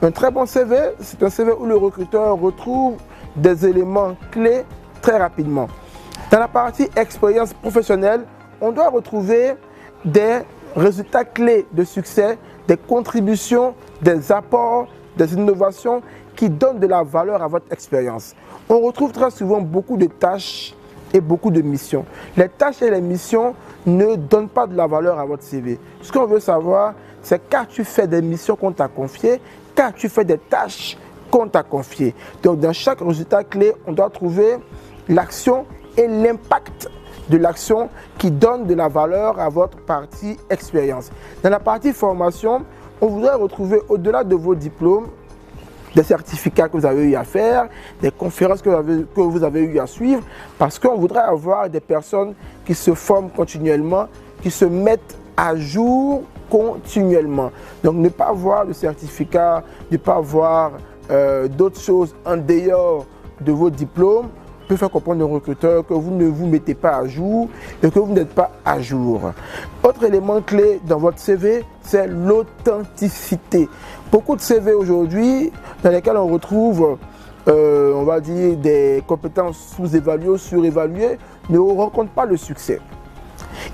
Un très bon CV, c'est un CV où le recruteur retrouve des éléments clés très rapidement. Dans la partie expérience professionnelle, on doit retrouver des résultats clés de succès, des contributions, des apports, des innovations qui donnent de la valeur à votre expérience. On retrouve très souvent beaucoup de tâches et beaucoup de missions. Les tâches et les missions ne donnent pas de la valeur à votre CV. Ce qu'on veut savoir, c'est qu'as-tu fait des missions qu'on t'a confiées, qu'as-tu fait des tâches qu'on t'a confiées. Donc dans chaque résultat clé, on doit trouver l'action et l'impact de l'action qui donne de la valeur à votre partie expérience. Dans la partie formation, on voudrait retrouver au-delà de vos diplômes, des certificats que vous avez eu à faire, des conférences que vous avez eu à suivre, parce qu'on voudrait avoir des personnes qui se forment continuellement, qui se mettent à jour continuellement. Donc ne pas avoir de certificat, ne pas avoir d'autres choses en dehors de vos diplômes, peut faire comprendre aux recruteurs que vous ne vous mettez pas à jour et que vous n'êtes pas à jour. Autre élément clé dans votre CV, c'est l'authenticité. Beaucoup de CV aujourd'hui dans lesquels on retrouve, on va dire, des compétences sous-évaluées ou surévaluées, ne rencontrent pas le succès.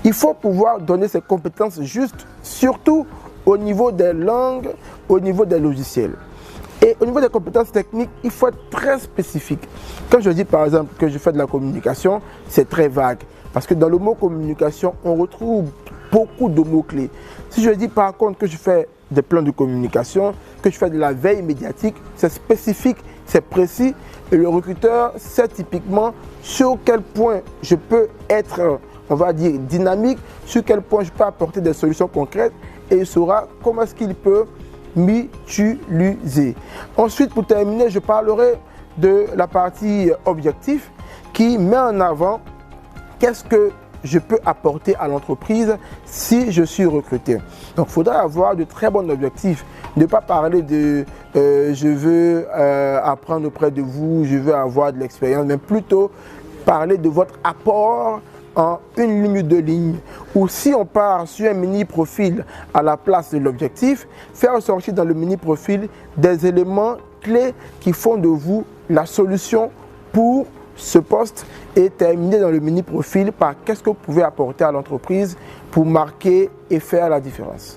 Il faut pouvoir donner ces compétences justes, surtout au niveau des langues, au niveau des logiciels. Et au niveau des compétences techniques, il faut être très spécifique. Quand je dis par exemple que je fais de la communication, c'est très vague. Parce que dans le mot communication, on retrouve beaucoup de mots-clés. Si je dis par contre que je fais des plans de communication, que je fais de la veille médiatique, c'est spécifique, c'est précis. Et le recruteur sait typiquement sur quel point je peux être, on va dire, dynamique, sur quel point je peux apporter des solutions concrètes et il saura comment est-ce qu'il peut m'utiliser. Ensuite, pour terminer, je parlerai de la partie objectif qui met en avant qu'est-ce que je peux apporter à l'entreprise si je suis recruté. Donc, il faudra avoir de très bons objectifs. Ne pas parler de je veux apprendre auprès de vous, je veux avoir de l'expérience, mais plutôt parler de votre apport en une ligne ou deux lignes, ou si on part sur un mini profil à la place de l'objectif, faire ressortir dans le mini profil des éléments clés qui font de vous la solution pour ce poste et terminer dans le mini profil par qu'est-ce que vous pouvez apporter à l'entreprise pour marquer et faire la différence.